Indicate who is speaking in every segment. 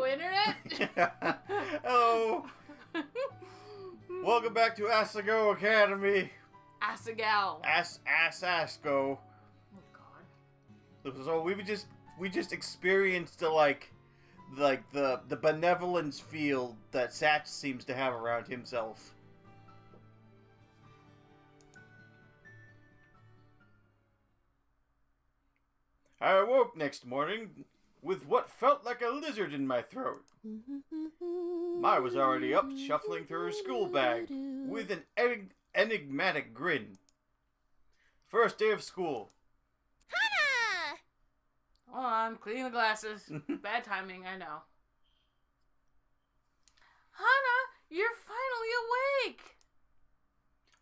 Speaker 1: Internet!
Speaker 2: Hello! Welcome back to Asagao Academy!
Speaker 1: Asagao.
Speaker 2: Asagao.
Speaker 1: Oh god.
Speaker 2: So we just experienced the the benevolence field that Satch seems to have around himself. I awoke next morning with what felt like a lizard in my throat. Mai was already up, shuffling through her school bag with an enigmatic grin. First day of school.
Speaker 3: Hana!
Speaker 1: Hold on, cleaning the glasses. Bad timing, I know. Hana, you're finally awake!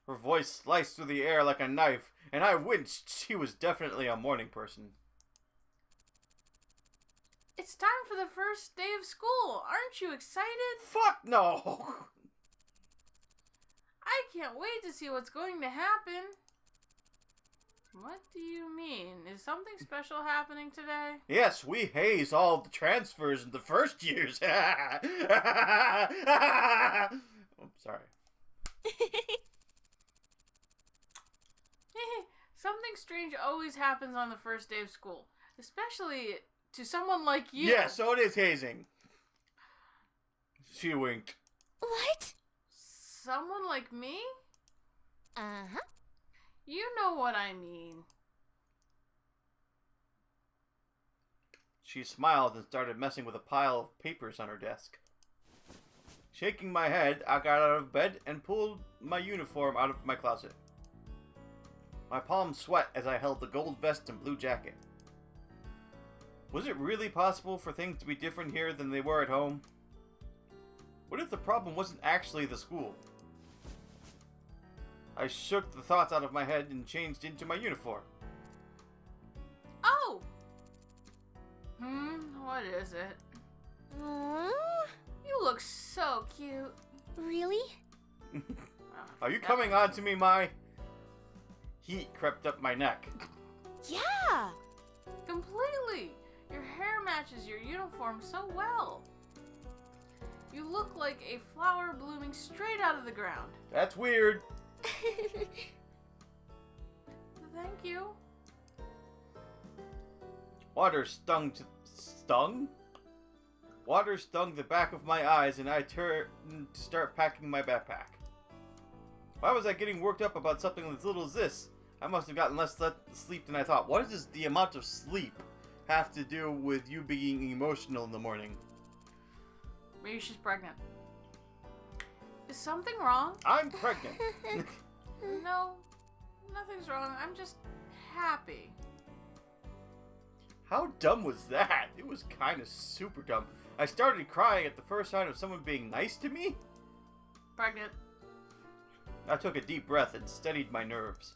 Speaker 2: Her voice sliced through the air like a knife, and I winced. She was definitely a morning person.
Speaker 1: It's time for the first day of school. Aren't you excited?
Speaker 2: Fuck no!
Speaker 1: I can't wait to see what's going to happen. What do you mean? Is something special happening today?
Speaker 2: Yes, we haze all the transfers in the first years. I'm sorry.
Speaker 1: Something strange always happens on the first day of school. Especially to someone like you.
Speaker 2: Yeah, so it is hazing. She winked.
Speaker 3: What?
Speaker 1: Someone like me?
Speaker 3: Uh-huh.
Speaker 1: You know what I mean.
Speaker 2: She smiled and started messing with a pile of papers on her desk. Shaking my head, I got out of bed and pulled my uniform out of my closet. My palms sweat as I held the gold vest and blue jacket. Was it really possible for things to be different here than they were at home? What if the problem wasn't actually the school? I shook the thoughts out of my head and changed into my uniform.
Speaker 1: Oh! What is it?
Speaker 3: Aww.
Speaker 1: You look so cute.
Speaker 3: Really?
Speaker 2: Are you coming on to me, Mai? Heat crept up my neck.
Speaker 3: Yeah!
Speaker 1: Completely! Your hair matches your uniform so well. You look like a flower blooming straight out of the ground.
Speaker 2: That's weird.
Speaker 1: Thank you.
Speaker 2: Water stung? Water stung the back of my eyes and I turned to start packing my backpack. Why was I getting worked up about something as little as this? I must have gotten less sleep than I thought. What does the amount of sleep have to do with you being emotional in the morning?
Speaker 1: Maybe she's pregnant. Is something wrong?
Speaker 2: I'm pregnant.
Speaker 1: No, nothing's wrong. I'm just happy.
Speaker 2: How dumb was that? It was kind of super dumb. I started crying at the first sign of someone being nice to me.
Speaker 1: Pregnant.
Speaker 2: I took a deep breath and steadied my nerves.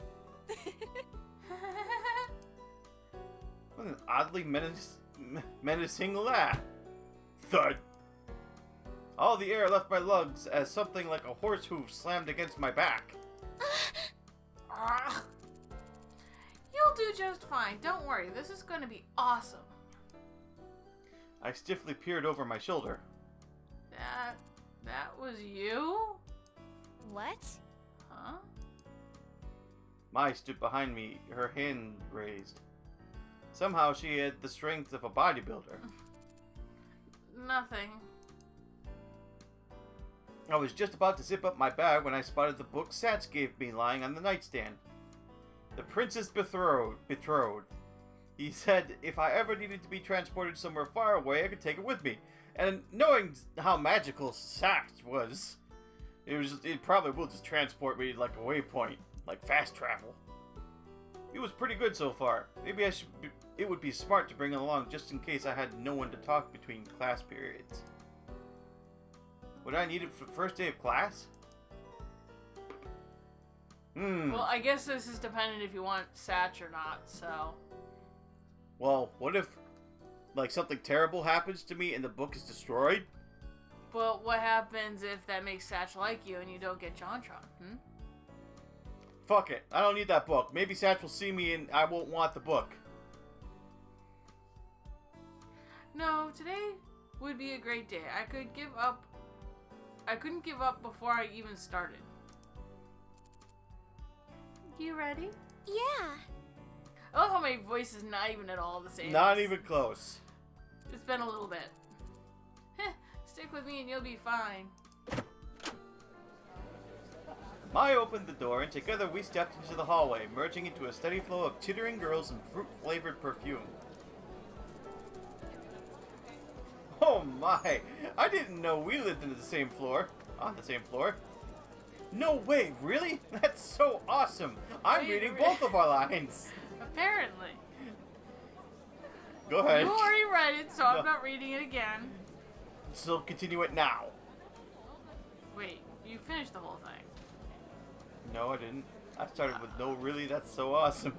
Speaker 2: What an oddly menacing laugh. Thud. All the air left my lungs as something like a horse hoof slammed against my back.
Speaker 1: You'll do just fine. Don't worry. This is going to be awesome.
Speaker 2: I stiffly peered over my shoulder.
Speaker 1: That was you?
Speaker 3: What?
Speaker 1: Huh?
Speaker 2: Mai stood behind me, her hand raised. Somehow she had the strength of a bodybuilder.
Speaker 1: Nothing.
Speaker 2: I was just about to zip up my bag when I spotted the book Satch gave me lying on the nightstand. The Princess Betrothed. He said if I ever needed to be transported somewhere far away, I could take it with me. And knowing how magical Satch was, it probably will just transport me like a waypoint, like fast travel. It was pretty good so far. Maybe it would be smart to bring it along just in case I had no one to talk between class periods. Would I need it for the first day of class?
Speaker 1: Well, I guess this is dependent if you want Satch or not, so...
Speaker 2: Well, what if, like, something terrible happens to me and the book is destroyed?
Speaker 1: But what happens if that makes Satch like you and you don't get JonTron,
Speaker 2: Fuck it. I don't need that book. Maybe Satch will see me and I won't want the book.
Speaker 1: No, today would be a great day. I couldn't give up before I even started. You ready?
Speaker 3: Yeah.
Speaker 1: I love how my voice is not even at all the same.
Speaker 2: Not even close.
Speaker 1: It's been a little bit. Stick with me and you'll be fine.
Speaker 2: Mai opened the door, and together we stepped into the hallway, merging into a steady flow of chittering girls and fruit-flavored perfume. Oh my! I didn't know we lived on the same floor. No way, really? That's so awesome! I'm reading both of our lines!
Speaker 1: Apparently.
Speaker 2: Go ahead.
Speaker 1: You already read it, so I'm not reading it again.
Speaker 2: So continue it now.
Speaker 1: Wait, you finished the whole thing.
Speaker 2: No, I didn't. I started with no really, that's so awesome.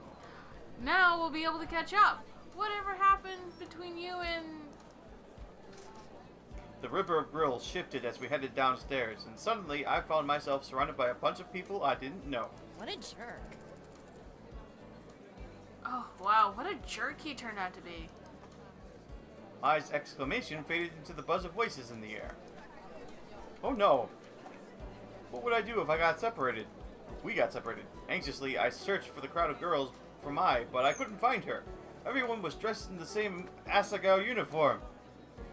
Speaker 1: Now we'll be able to catch up. Whatever happened between you and...
Speaker 2: The river of grills shifted as we headed downstairs, and suddenly I found myself surrounded by a bunch of people I didn't know.
Speaker 3: What a jerk.
Speaker 1: Oh, wow, what a jerk he turned out to be.
Speaker 2: Mai's exclamation faded into the buzz of voices in the air. Oh no! What would I do if I got separated? We got separated. Anxiously, I searched for the crowd of girls for Mai, but I couldn't find her. Everyone was dressed in the same Asagao uniform.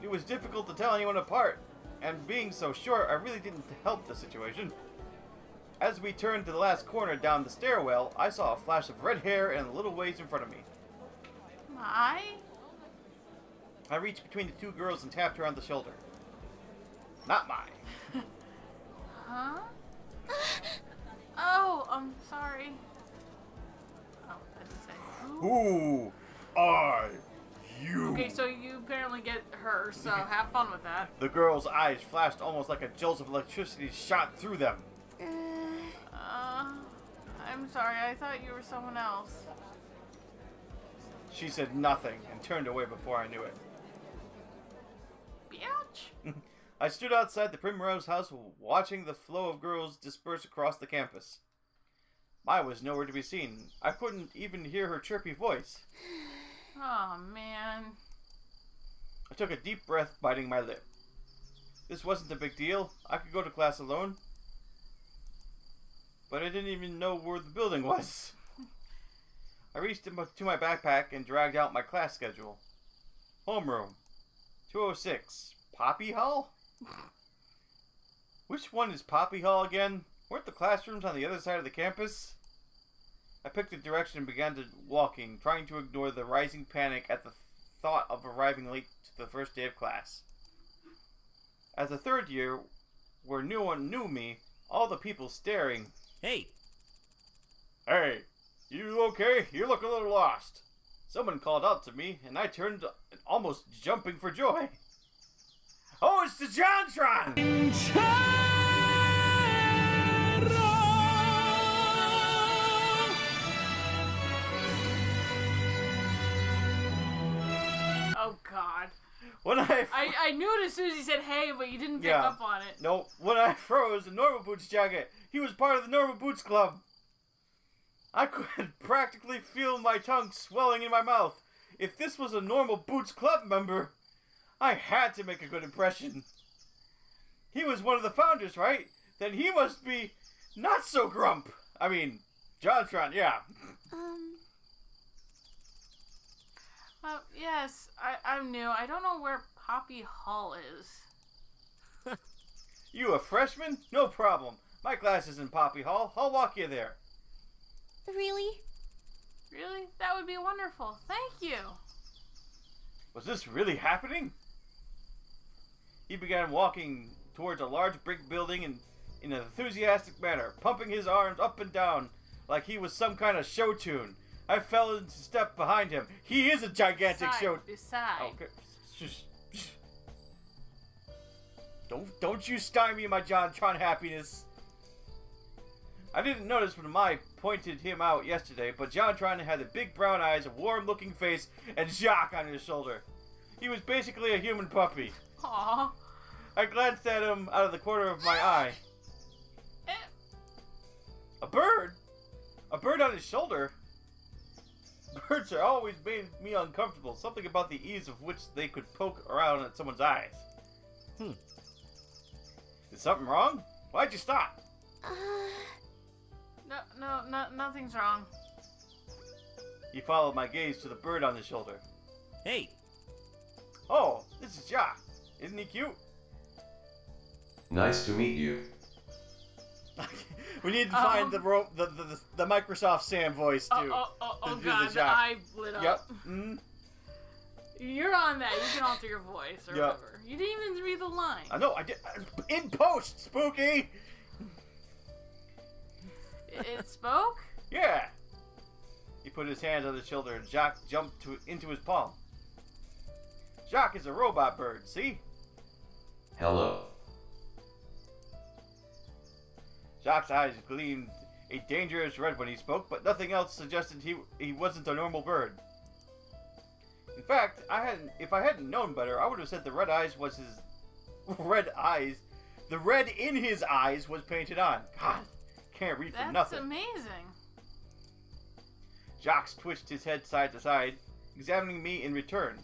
Speaker 2: It was difficult to tell anyone apart, and being so short, I really didn't help the situation. As we turned to the last corner down the stairwell, I saw a flash of red hair and a little ways in front of me.
Speaker 1: Mai?
Speaker 2: I reached between the two girls and tapped her on the shoulder. Not Mai.
Speaker 1: Huh? Oh, I'm sorry. Oh, I didn't say.
Speaker 2: Who are you?
Speaker 1: Okay, so you apparently get her, so have fun with that.
Speaker 2: The girl's eyes flashed almost like a jolt of electricity shot through them.
Speaker 1: I'm sorry, I thought you were someone else.
Speaker 2: She said nothing and turned away before I knew it.
Speaker 1: Biatch?
Speaker 2: I stood outside the Primrose House watching the flow of girls disperse across the campus. Mai was nowhere to be seen. I couldn't even hear her chirpy voice.
Speaker 1: Oh, man.
Speaker 2: I took a deep breath, biting my lip. This wasn't a big deal. I could go to class alone. But I didn't even know where the building was. I reached to my backpack and dragged out my class schedule. Homeroom. 206. Poppy Hall? Which one is Poppy Hall again? Weren't the classrooms on the other side of the campus? I picked a direction and began walking, trying to ignore the rising panic at the thought of arriving late to the first day of class. As a third year, where no one knew me, all the people staring.
Speaker 4: Hey!
Speaker 2: Hey, you okay? You look a little lost. Someone called out to me, and I turned, almost jumping for joy. Oh, it's the JonTron!
Speaker 1: Oh, God.
Speaker 2: When
Speaker 1: I knew it as soon as he said hey, but you didn't pick up on it.
Speaker 2: No, when I froze the Normal Boots jacket, he was part of the Normal Boots Club. I could practically feel my tongue swelling in my mouth. If this was a Normal Boots Club member, I had to make a good impression. He was one of the founders, right? Then he must be not so grump. I mean, JonTron, yeah.
Speaker 1: Yes, I'm new. I don't know where Poppy Hall is.
Speaker 2: You a freshman? No problem. My class is in Poppy Hall. I'll walk you there.
Speaker 3: Really?
Speaker 1: Really? That would be wonderful. Thank you.
Speaker 2: Was this really happening? He began walking towards a large brick building in an enthusiastic manner, pumping his arms up and down like he was some kind of show tune. I fell into step behind him. He is a gigantic show.
Speaker 1: Beside.
Speaker 2: Okay. Don't you stymie my JonTron happiness. I didn't notice when Mai pointed him out yesterday, but JonTron had the big brown eyes, a warm-looking face, and Jacques on his shoulder. He was basically a human puppy.
Speaker 1: Aww.
Speaker 2: I glanced at him out of the corner of my eye. A bird? A bird on his shoulder? Birds are always made me uncomfortable. Something about the ease of which they could poke around at someone's eyes. Is something wrong? Why'd you stop?
Speaker 1: No, nothing's wrong.
Speaker 2: He followed my gaze to the bird on his shoulder.
Speaker 4: Hey,
Speaker 2: Oh, this is Jock. Isn't he cute?
Speaker 5: Nice to meet you.
Speaker 2: We need to find the Microsoft Sam voice too.
Speaker 1: Oh
Speaker 2: do
Speaker 1: god,
Speaker 2: the
Speaker 1: the
Speaker 2: Jock.
Speaker 1: eye lit up.
Speaker 2: Yep. Mm-hmm.
Speaker 1: You're on that. You can alter your voice or
Speaker 2: Yep.
Speaker 1: whatever. You didn't even read the line.
Speaker 2: I know. I did in post. Spooky.
Speaker 1: It spoke?
Speaker 2: Yeah. He put his hand on his shoulder and Jock jumped into his palm. Jock is a robot bird. See?
Speaker 5: Hello.
Speaker 2: Jock's eyes gleamed a dangerous red when he spoke, but nothing else suggested he wasn't a normal bird. In fact, if I hadn't known better, I would have said the red eyes was his red eyes. The red in his eyes was painted on. God, can't read for
Speaker 1: That's
Speaker 2: nothing.
Speaker 1: amazing.
Speaker 2: Jocks twitched his head side to side, examining me in return.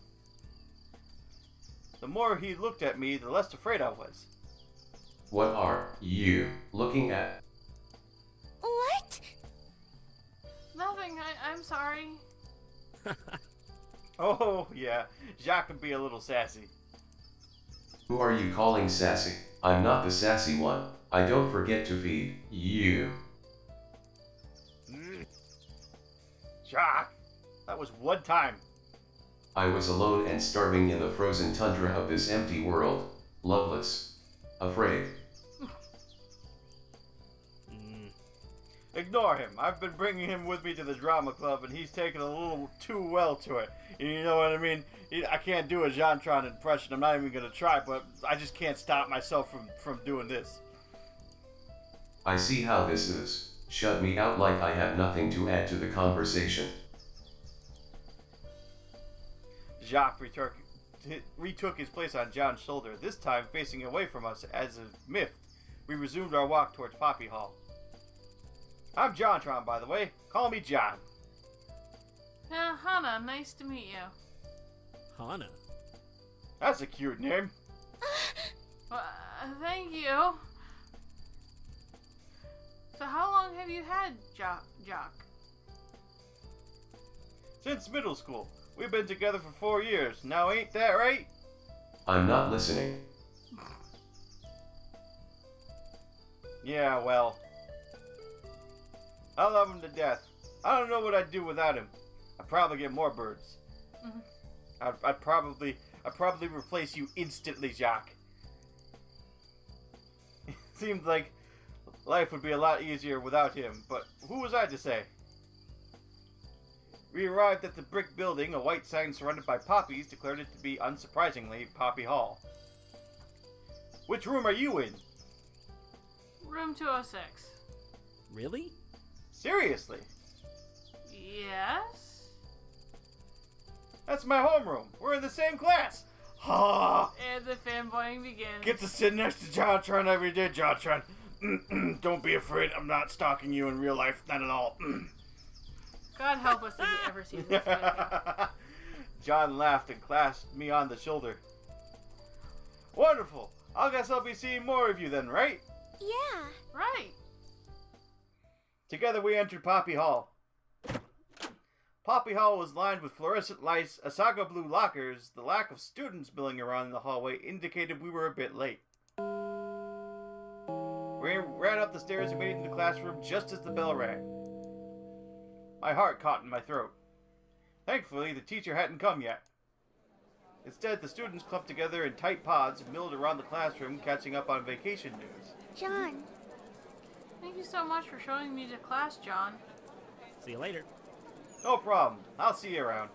Speaker 2: The more he looked at me, the less afraid I was.
Speaker 5: What are you looking at?
Speaker 3: What?
Speaker 1: Nothing. I'm sorry.
Speaker 2: Oh, yeah, Jacques can be a little sassy.
Speaker 5: Who are you calling sassy? I'm not the sassy one. I don't forget to feed you.
Speaker 2: Jacques, that was one time.
Speaker 5: I was alone and starving in the frozen tundra of this empty world. Loveless. Afraid.
Speaker 2: Ignore him. I've been bringing him with me to the drama club, and he's taken a little too well to it. You know what I mean? I can't do a Jontron impression. I'm not even going to try, but I just can't stop myself from doing this.
Speaker 5: I see how this is. Shut me out like I have nothing to add to the conversation.
Speaker 2: Jacques retook his place on John's shoulder, this time facing away from us as a myth. We resumed our walk towards Poppy Hall. I'm Jontron, by the way. Call me John.
Speaker 1: Hana, nice to meet you.
Speaker 4: Hana.
Speaker 2: That's a cute name.
Speaker 1: Thank you. So how long have you had Jock?
Speaker 2: Since middle school. We've been together for 4 years. Now ain't that right?
Speaker 5: I'm not listening.
Speaker 2: Yeah, well. I love him to death. I don't know what I'd do without him. I'd probably get more birds.
Speaker 1: Mm-hmm.
Speaker 2: I'd probably replace you instantly, Jacques. Seemed like life would be a lot easier without him, but who was I to say? We arrived at the brick building. A white sign surrounded by poppies declared it to be, unsurprisingly, Poppy Hall. Which room are you in?
Speaker 1: Room 206.
Speaker 4: Really?
Speaker 2: Seriously?
Speaker 1: Yes?
Speaker 2: That's my homeroom. We're in the same class. Ha!
Speaker 1: And the fanboying begins.
Speaker 2: Get to sit next to Jontron every day, Jontron. Don't be afraid. I'm not stalking you in real life. Not at all.
Speaker 1: God help us if he ever sees this video.
Speaker 2: John laughed and clasped me on the shoulder. Wonderful. I guess I'll be seeing more of you then, right?
Speaker 3: Yeah.
Speaker 1: Right.
Speaker 2: Together we entered Poppy Hall. Poppy Hall was lined with fluorescent lights, Asagao blue lockers. The lack of students milling around in the hallway indicated we were a bit late. We ran up the stairs and made it into the classroom just as the bell rang. My heart caught in my throat. Thankfully, the teacher hadn't come yet. Instead, the students clumped together in tight pods and milled around the classroom, catching up on vacation news.
Speaker 3: John.
Speaker 1: Thank you so much for showing me to class, John.
Speaker 4: See you later.
Speaker 2: No problem. I'll see you around.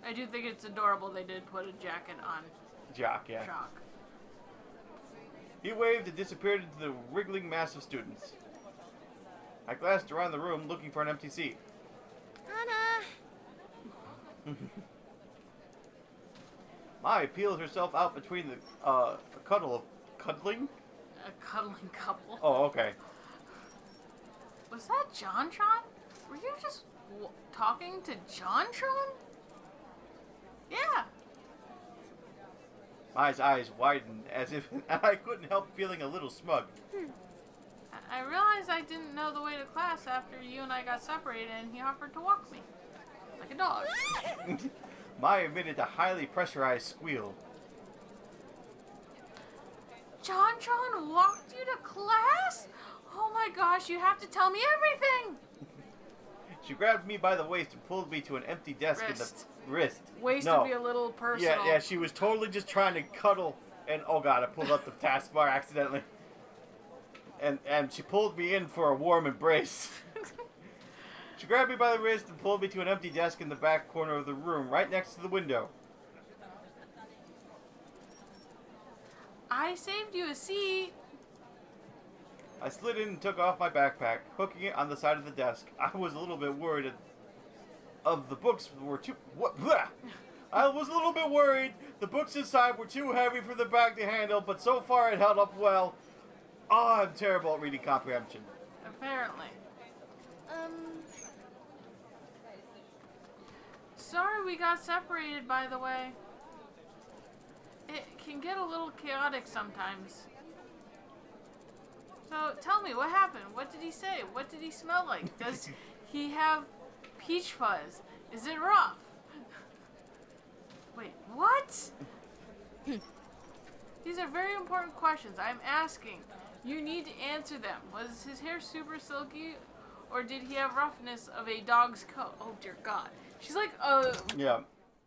Speaker 1: I do think it's adorable they did put a jacket on
Speaker 2: Jock, yeah.
Speaker 1: Jock.
Speaker 2: He waved and disappeared into the wriggling mass of students. I glanced around the room looking for an empty seat.
Speaker 3: Hana.
Speaker 2: Mai peeled herself out between the a cuddling?
Speaker 1: A cuddling couple.
Speaker 2: Oh, okay.
Speaker 1: Was that Jontron? Were you just Talking to JonTron? Yeah.
Speaker 2: My eyes widened as if I couldn't help feeling a little smug.
Speaker 1: I realized I didn't know the way to class after you and I got separated, and he offered to walk me. Like a dog.
Speaker 2: Mai emitted a highly pressurized squeal.
Speaker 1: JonTron walked you to class? Oh my gosh, you have to tell me everything!
Speaker 2: She grabbed me by the waist and pulled me to an empty desk in the wrist.
Speaker 1: Waist
Speaker 2: No.
Speaker 1: would be a little personal.
Speaker 2: Yeah, she was totally just trying to cuddle, and oh god, I pulled up the taskbar accidentally. And she pulled me in for a warm embrace. She grabbed me by the wrist and pulled me to an empty desk in the back corner of the room, right next to the window.
Speaker 1: I saved you a seat.
Speaker 2: I slid in and took off my backpack, hooking it on the side of the desk. I was a little bit worried of the books were too... What? Blah! I was a little bit worried the books inside were too heavy for the bag to handle, but so far it held up well. Oh, I'm terrible at reading comprehension.
Speaker 1: Apparently. Sorry we got separated, by the way. It can get a little chaotic sometimes. So, tell me, what happened? What did he say? What did he smell like? Does he have peach fuzz? Is it rough? Wait, what? These are very important questions. I'm asking. You need to answer them. Was his hair super silky, or did he have roughness of a dog's coat? Oh, dear God. She's like a
Speaker 2: Yeah.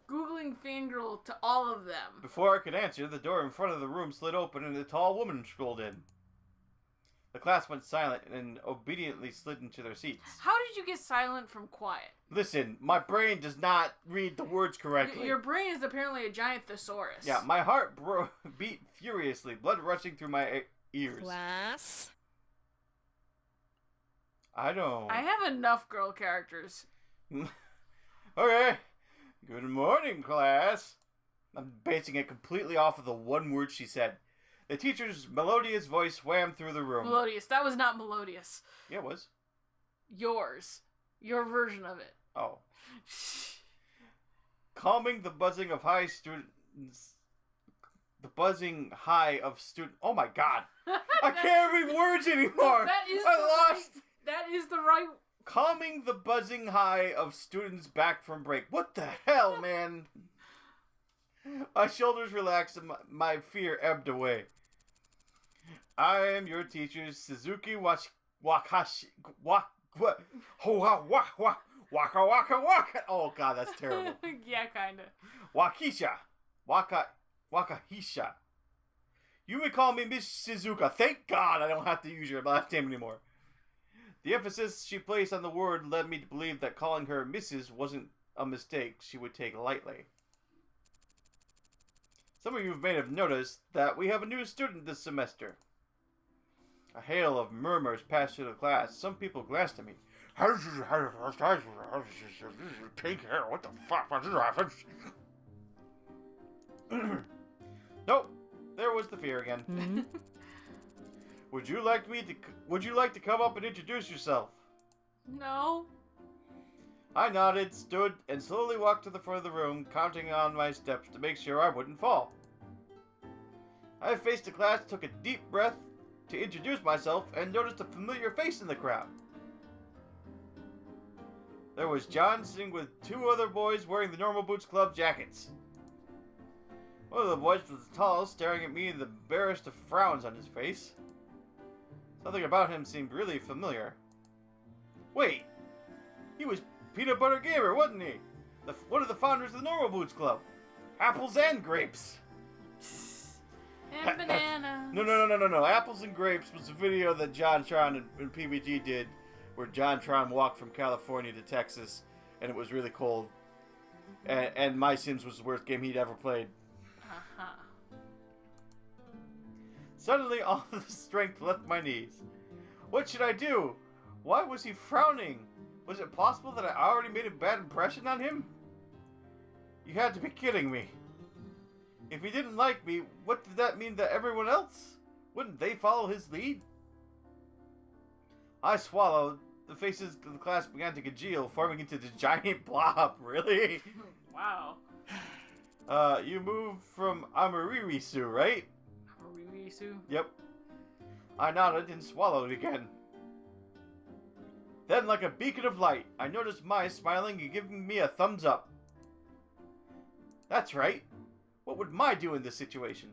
Speaker 1: Googling fangirl to all of them.
Speaker 2: Before I could answer, the door in front of the room slid open and a tall woman strolled in. The class went silent and obediently slid into their seats.
Speaker 1: How did you get silent from quiet?
Speaker 2: Listen, my brain does not read the words correctly.
Speaker 1: Your brain is apparently a giant thesaurus.
Speaker 2: Yeah, my heart beat furiously, blood rushing through my ears.
Speaker 3: Class?
Speaker 2: I don't...
Speaker 1: I have enough girl characters.
Speaker 2: Okay. Good morning, class. I'm basing it completely off of the one word she said. The teacher's melodious voice swam through the room.
Speaker 1: Melodious. That was not melodious.
Speaker 2: Yeah, it was.
Speaker 1: Yours. Your version of it.
Speaker 2: Oh. Calming the buzzing of high students... The buzzing high of student... Oh my god. I can't read words anymore.
Speaker 1: That is the right...
Speaker 2: Calming the buzzing high of students back from break. What the hell, man? My shoulders relaxed and my fear ebbed away. I am your teacher, Suzuki Wakashi... Waka waka. Oh god, that's terrible.
Speaker 1: Yeah, kinda.
Speaker 2: Wakahisha. You may call me Miss Shizuka. Thank God I don't have to use your last name anymore. The emphasis she placed on the word led me to believe that calling her Mrs. wasn't a mistake she would take lightly. Some of you may have noticed that we have a new student this semester. A hail of murmurs passed through the class. Some people glanced at me. Pink hair, what the fuck? Nope, there was the fear again.
Speaker 3: Mm-hmm.
Speaker 2: Would you like to come up and introduce yourself?
Speaker 1: No.
Speaker 2: I nodded, stood, and slowly walked to the front of the room, counting on my steps to make sure I wouldn't fall. I faced the class, took a deep breath to introduce myself, and noticed a familiar face in the crowd. There was John sitting with two other boys wearing the Normal Boots Club jackets. One of the boys was tall, staring at me with the barest of frowns on his face. Something about him seemed really familiar. Wait, he was Peanut Butter Gamer, wasn't he? One of the founders of the Normal Boots Club. Apples and grapes.
Speaker 1: And banana.
Speaker 2: No. Apples and Grapes was a video that JonTron and PBG did where JonTron walked from California to Texas, and it was really cold. And My Sims was the worst game he'd ever played.
Speaker 1: Uh-huh.
Speaker 2: Suddenly, all the strength left my knees. What should I do? Why was he frowning? Was it possible that I already made a bad impression on him? You had to be kidding me. If he didn't like me, what did that mean to everyone else? Wouldn't they follow his lead? I swallowed, the faces of the class began to congeal, forming into this giant blob. Really?
Speaker 1: Wow.
Speaker 2: You moved from Amaririsu, right?
Speaker 1: Ririsu.
Speaker 2: Yep. I nodded and swallowed again. Then, like a beacon of light, I noticed Mai smiling and giving me a thumbs up. That's right. What would Mai do in this situation?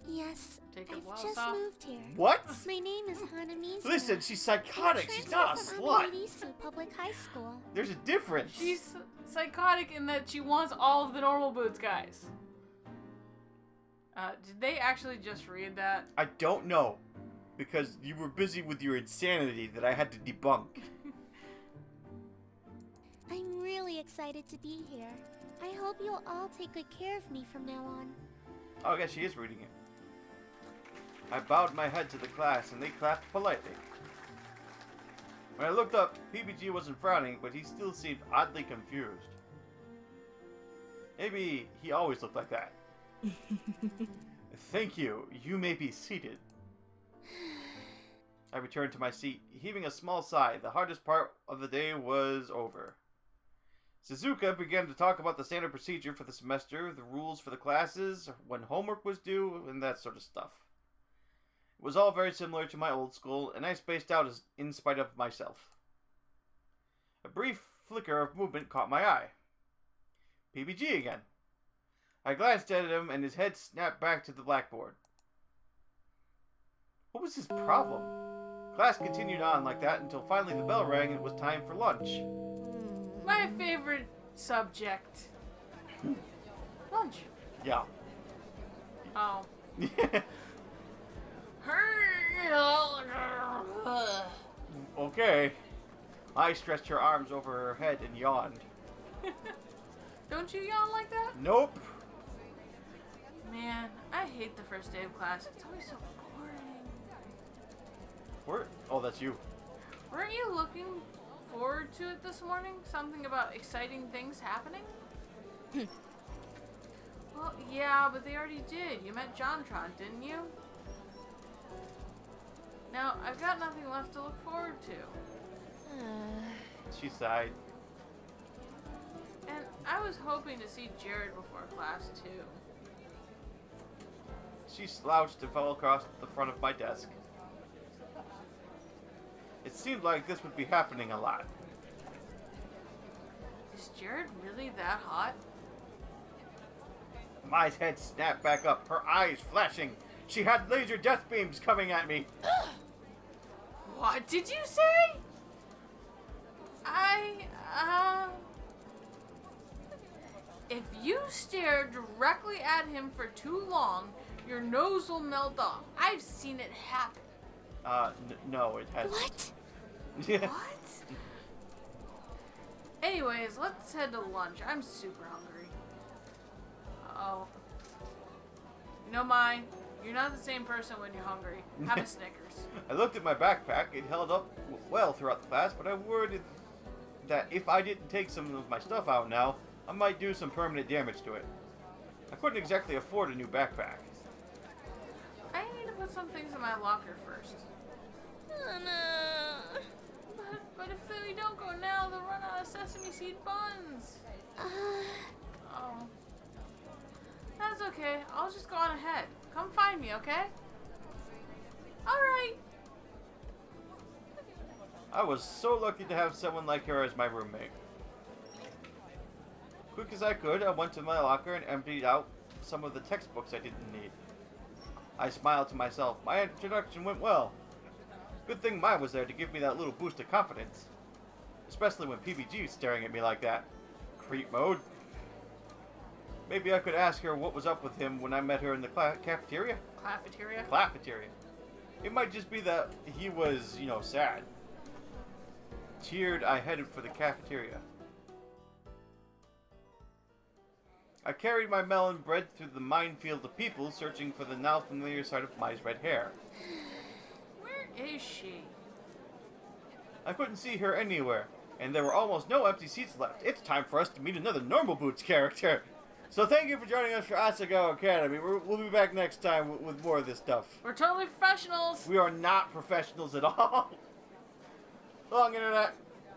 Speaker 3: Yes,
Speaker 1: Take your
Speaker 3: I've
Speaker 1: blouse
Speaker 3: just
Speaker 1: off.
Speaker 3: moved here.
Speaker 2: What?
Speaker 3: My name is Hanamizu.
Speaker 2: Listen, she's
Speaker 3: I
Speaker 2: psychotic. She's not a
Speaker 3: transferred from
Speaker 2: slut.
Speaker 3: Amaririsu Public High School.
Speaker 2: There's a difference.
Speaker 1: She's psychotic in that she wants all of the normal boots guys. Did they actually just read that?
Speaker 2: I don't know. Because you were busy with your insanity that I had to debunk.
Speaker 3: I'm really excited to be here. I hope you'll all take good care of me from now on.
Speaker 2: Oh, I guess she is reading it. I bowed my head to the class and they clapped politely. When I looked up, PBG wasn't frowning, but he still seemed oddly confused. Maybe he always looked like that. Thank you. You may be seated. I returned to my seat, heaving a small sigh. The hardest part of the day was over. Suzuka began to talk about the standard procedure for the semester, the rules for the classes, when homework was due, and that sort of stuff. It was all very similar to my old school, and I spaced out in spite of myself. A brief flicker of movement caught my eye. PBG again. I glanced at him, and his head snapped back to the blackboard. What was his problem? Class continued on like that until finally the bell rang and it was time for lunch.
Speaker 1: My favorite subject. Lunch.
Speaker 2: Yeah.
Speaker 1: Oh.
Speaker 2: Okay. I stretched her arms over her head and yawned.
Speaker 1: Don't you yawn like that?
Speaker 2: Nope.
Speaker 1: Man, I hate the first day of class. It's always so boring.
Speaker 2: Where? Oh, that's you.
Speaker 1: Weren't you looking forward to it this morning? Something about exciting things happening? Well, yeah, but they already did. You met Jontron, didn't you? Now, I've got nothing left to look forward to.
Speaker 2: She sighed.
Speaker 1: And I was hoping to see Jared before class, too.
Speaker 2: She slouched and fell across the front of my desk. It seemed like this would be happening a lot.
Speaker 1: Is Jared really that hot?
Speaker 2: Mai's head snapped back up, her eyes flashing. She had laser death beams coming at me.
Speaker 1: What did you say? If you stare directly at him for too long, your nose will melt off. I've seen it happen.
Speaker 2: No, it hasn't.
Speaker 3: What?
Speaker 2: Yeah.
Speaker 1: What? Anyways, let's head to lunch. I'm super hungry. Uh-oh. You know, Mai, you're not the same person when you're hungry. Have a Snickers.
Speaker 2: I looked at my backpack. It held up well throughout the class, but I worried that if I didn't take some of my stuff out now, I might do some permanent damage to it. I couldn't exactly afford a new backpack.
Speaker 1: I need to put some things in my locker first.
Speaker 3: Oh no.
Speaker 1: But if we don't go now, they'll run out of sesame seed buns. Oh. That's okay. I'll just go on ahead. Come find me, okay? Alright.
Speaker 2: I was so lucky to have someone like her as my roommate. Quick as I could, I went to my locker and emptied out some of the textbooks I didn't need. I smiled to myself. My introduction went well. Good thing Mai was there to give me that little boost of confidence. Especially when PBG was staring at me like that. Creep mode. Maybe I could ask her what was up with him when I met her in the cafeteria?
Speaker 1: Cafeteria?
Speaker 2: Cafeteria. It might just be that he was, sad. Cheered, I headed for the cafeteria. I carried my melon bread through the minefield of people searching for the now familiar sight of Mai's red hair.
Speaker 1: Where is she?
Speaker 2: I couldn't see her anywhere, and there were almost no empty seats left. It's time for us to meet another Normal Boots character. So thank you for joining us for Asagao Academy. We'll be back next time with more of this stuff.
Speaker 1: We're totally professionals.
Speaker 2: We are not professionals at all. Long internet.